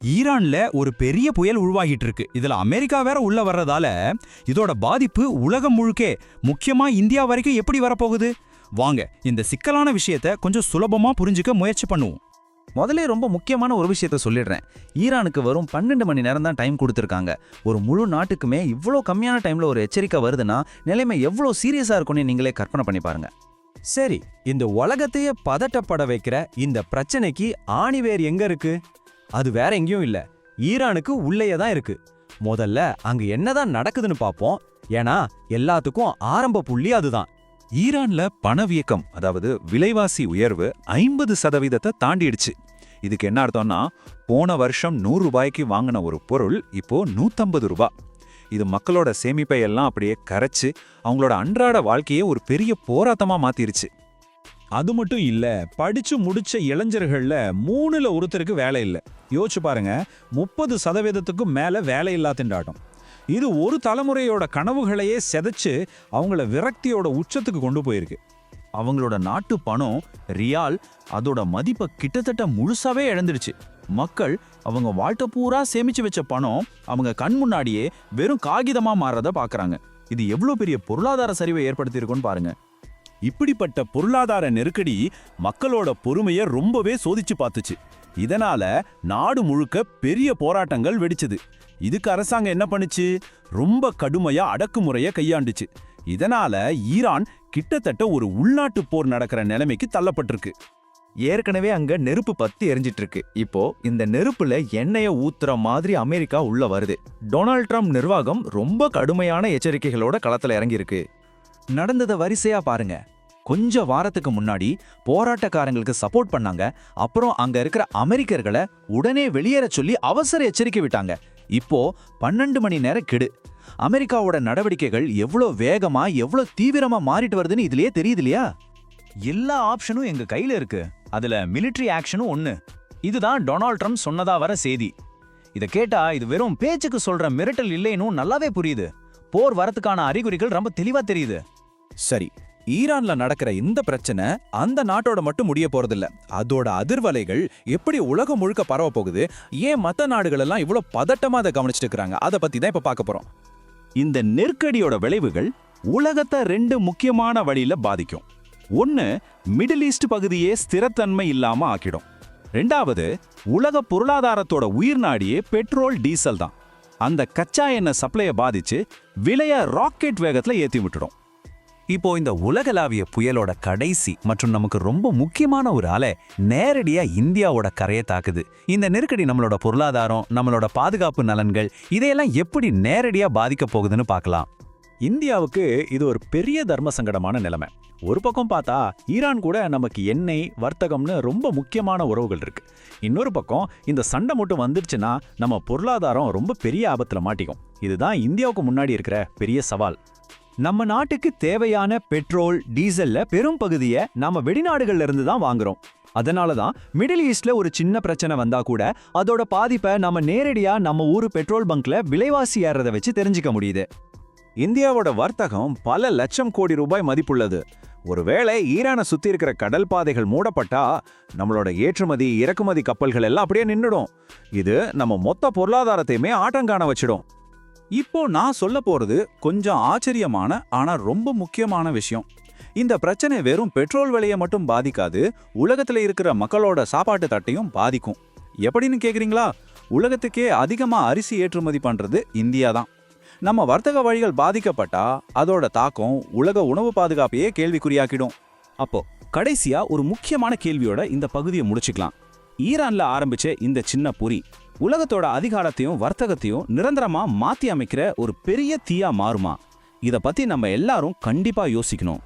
ஈரான்ல ஒரு பெரிய புயல் உருவாகிட்டு இருக்கு. இதுல அமெரிக்கா வேற உள்ள வர்றதால இதோட பாதிப்பு உலகம் முழுக்கே, முக்கியமா இந்தியா வரைக்கும் எப்படி வரப்போகுது? வாங்க இந்த சிக்கலான விஷயத்த கொஞ்சம் சுலபமா புரிஞ்சுக்க முயற்சி பண்ணுவோம். முதல்ல ரொம்ப முக்கியமான ஒரு விஷயத்த சொல்லிடுறேன். ஈரானுக்கு வரும் 12 மணி நேரம் தான் டைம் கொடுத்துருக்காங்க. ஒரு முழு நாட்டுக்குமே இவ்வளோ கம்மியான டைம்ல ஒரு எச்சரிக்கை வருதுன்னா நிலைமை எவ்வளோ சீரியஸா இருக்கும்னு நீங்களே கற்பனை பண்ணி பாருங்க. சரி, இந்த உலகத்தையே பதட்டப்பட வைக்கிற இந்த பிரச்சனைக்கு ஆணிவேர் எங்க இருக்கு? அது வேற எங்கேயும் இல்ல, ஈரானுக்கு உள்ளேயே தான் இருக்கு. முதல்ல அங்க என்னதான் நடக்குதுன்னு பாப்போம். ஏன்னா எல்லாத்துக்கும் ஆரம்ப புள்ளி அதுதான். ஈரான்ல பணவீக்கம், அதாவது விலைவாசி உயர்வு 50% தாண்டிடுச்சு. இதுக்கு என்ன அர்த்தம்னா, போன வருஷம் 100 ரூபாய்க்கு வாங்கின ஒரு பொருள் இப்போ 150 ரூபாய். இது மக்களோட சேமிப்பை எல்லாம் அப்படியே கரைச்சு அவங்களோட அன்றாட வாழ்க்கையே ஒரு பெரிய போராட்டமா மாத்திருச்சு. அது மட்டும் இல்ல, படிச்சு முடிச்ச இளைஞர்கள்ல 3ல் ஒருத்தருக்கு வேலை இல்லை. யோசிச்சு பாருங்க, 30%க்கும் மேல வேலை இல்லா திண்டாட்டம். இது ஒரு தலைமுறையோட கனவுகளையே செதைச்சு அவங்கள விரக்தியோட உச்சத்துக்கு கொண்டு போயிருக்கு. அவங்களோட நாட்டு பணம் ரியால் அதோட மதிப்பை கிட்டத்தட்ட முழுசாவே இழந்துடுச்சு. மக்கள் அவங்க வாழ்க்கை பூரா சேமிச்சு வச்ச பணம் அவங்க கண் முன்னாடியே வெறும் காகிதமா மாறத பாக்குறாங்க. இது எவ்வளவு பெரிய பொருளாதார சரிவை ஏற்படுத்தியிருக்குன்னு பாருங்க. இப்படிப்பட்ட பொருளாதார நெருக்கடி மக்களோட பொறுமையை ரொம்பவே சோதிச்சு பார்த்துச்சு. இதனால நாடு முழுக்க பெரிய போராட்டங்கள் வெடிச்சது. இதுக்கு அரசாங்கம் என்ன பண்ணுச்சு? ரொம்ப கடுமையா அடக்குமுறையை கையாண்டுச்சு. இதனால ஈரான் கிட்டத்தட்ட ஒரு உள்நாட்டு போர் நடக்கிற நிலைமைக்கு தள்ளப்பட்டிருக்கு. ஏற்கனவே அங்க நெருப்பு பத்தி எரிஞ்சிட்டு இருக்கு. இப்போ இந்த நெருப்புல எண்ணெய ஊத்துற மாதிரி அமெரிக்கா உள்ள வருது. டொனால்ட் ட்ரம்ப் நிர்வாகம் ரொம்ப கடுமையான எச்சரிக்கைகளோட களத்துல இறங்கியிருக்கு. நடந்தத வரிசையா பாருங்க. கொஞ்ச வாரத்துக்கு முன்னாடி போராட்டக்காரங்களுக்கு சப்போர்ட் பண்ணாங்க. அப்புறம் அங்க இருக்கிற அமெரிக்கர்களை உடனே வெளியேற சொல்லி அவசர எச்சரிக்கை விட்டாங்க. இப்போ 12 மணி நேரம் கெடு. அமெரிக்காவோட நடவடிக்கைகள் எவ்வளவு வேகமா எவ்வளவு தீவிரமா மாறிட்டு வருதுன்னு இதுலயே தெரியுது இல்லையா? எல்லா ஆப்ஷனும் எங்க கையில இருக்கு. அதுல மிலிட்டரி ஆக்ஷனும் ஒண்ணு. இதுதான் டொனால்ட் ட்ரம்ப் சொன்னதா வர செய்தி. இத கேட்டா இது வெறும் பேச்சுக்கு சொல்ற மிரட்டல் இல்லைன்னு நல்லாவே புரியுது. போர் வரத்துக்கான அறிகுறிகள் ரொம்ப தெளிவா தெரியுது. சரி, ஈரான்ல நடக்கிற இந்த பிரச்சனை அந்த நாட்டோட மட்டும் முடிய போறதில்ல. அதோட அதிர்வலைகள் எப்படி உலகம் முழுக்க பரவ போகுது, ஏன் மற்ற நாடுகள் எல்லாம் இவ்வளவு பதட்டமா அதை கவனிச்சுட்டு இருக்காங்க, அதை பத்தி தான் இப்ப பார்க்க போறோம். இந்த நெருக்கடியோட விளைவுகள் உலகத்தை 2 முக்கியமான வழியில பாதிக்கும். ஒன்னு, மிடில் ஈஸ்ட் பகுதியே ஸ்திரத்தன்மை இல்லாம ஆக்கிடும். 2வது, உலக பொருளாதாரத்தோட உயிர் நாடியே பெட்ரோல் டீசல் தான். அந்த கச்சா எண்ணெய் சப்ளையை பாதிச்சு விலைய ராக்கெட் வேகத்துல ஏத்தி விட்டுடும். இப்போ இந்த உலகளாவிய புயலோட கடைசி மற்றும் நமக்கு ரொம்ப முக்கியமான ஒரு அலை நேரடியா இந்தியாவோட கரையை தாக்குது. இந்த நெருக்கடி நம்மளோட பொருளாதாரம், நம்மளோட பாதுகாப்பு நலன்கள், இதையெல்லாம் எப்படி நேரடியா பாதிக்க போகுதுன்னு பார்க்கலாம். இந்தியாவுக்கு இது ஒரு பெரிய தர்ம சங்கடமான நிலைமை. ஒரு பக்கம் பார்த்தா ஈரான் கூட நமக்கு எண்ணெய் வர்த்தகம்னு ரொம்ப முக்கியமான உறவுகள் இருக்கு. இன்னொரு பக்கம் இந்த சண்டை மட்டும் வந்துடுச்சுன்னா நம்ம பொருளாதாரம் ரொம்ப பெரிய ஆபத்துல மாட்டிக்கும். இதுதான் இந்தியாவுக்கு முன்னாடி இருக்கிற பெரிய சவால். நம்ம நாட்டுக்கு தேவையான பெட்ரோல் டீசல்ல பெரும் பகுதியை நாம வெளிநாடுகள்ல இருந்து தான் வாங்குறோம். அதனால தான் மிடில் ஈஸ்ட்ல ஒரு சின்ன பிரச்சனை வந்தா கூட அதோட பாதிப்பை நம்ம நேரடியா நம்ம ஊரு பெட்ரோல் பங்க்ல விலைவாசி ஏறத வச்சு தெரிஞ்சுக்க முடியுது. இந்தியாவோட வர்த்தகம் பல லட்சம் கோடி ரூபாய் மதிப்புள்ளது. ஒருவேளை ஈரானை சுத்தி இருக்கிற கடல் பாதைகள் மூடப்பட்டா நம்மளோட ஏற்றுமதி இறக்குமதி கப்பல்கள் எல்லாம் அப்படியே நின்னுடும். இது நம்ம மொத்த பொருளாதாரத்தையுமே ஆட்டங்காண வச்சிடும். இப்போ நான் சொல்ல போறது கொஞ்சம் ஆச்சரியமான ஆனா ரொம்ப முக்கியமான விஷயம். இந்த பிரச்சனை வெறும் பெட்ரோல் விலையை மட்டும் பாதிக்காது, உலகத்துல இருக்கிற மக்களோட சாப்பாட்டு தட்டையும் பாதிக்கும். எப்படின்னு கேக்குறீங்களா? உலகத்துக்கே அதிகமா அரிசி ஏற்றுமதி பண்றது இந்தியா தான். நம்ம வர்த்தக வழிகள் பாதிக்கப்பட்டா அதோட தாக்கம் உலக உணவு பாதுகாப்பையே கேள்விக்குறியாக்கிடும். அப்போ கடைசியா ஒரு முக்கியமான கேள்வியோட இந்த பகுதியை முடிச்சுக்கலாம். ஈரான்ல ஆரம்பிச்ச இந்த சின்ன புரி உலகத்தோட அதிகாரத்தையும் வர்த்தகத்தையும் நிரந்தரமா மாத்தி அமைக்கிற ஒரு பெரிய தீயா மாறுமா? இத பத்தி நம்ம எல்லாரும் கண்டிப்பா யோசிக்கணும்.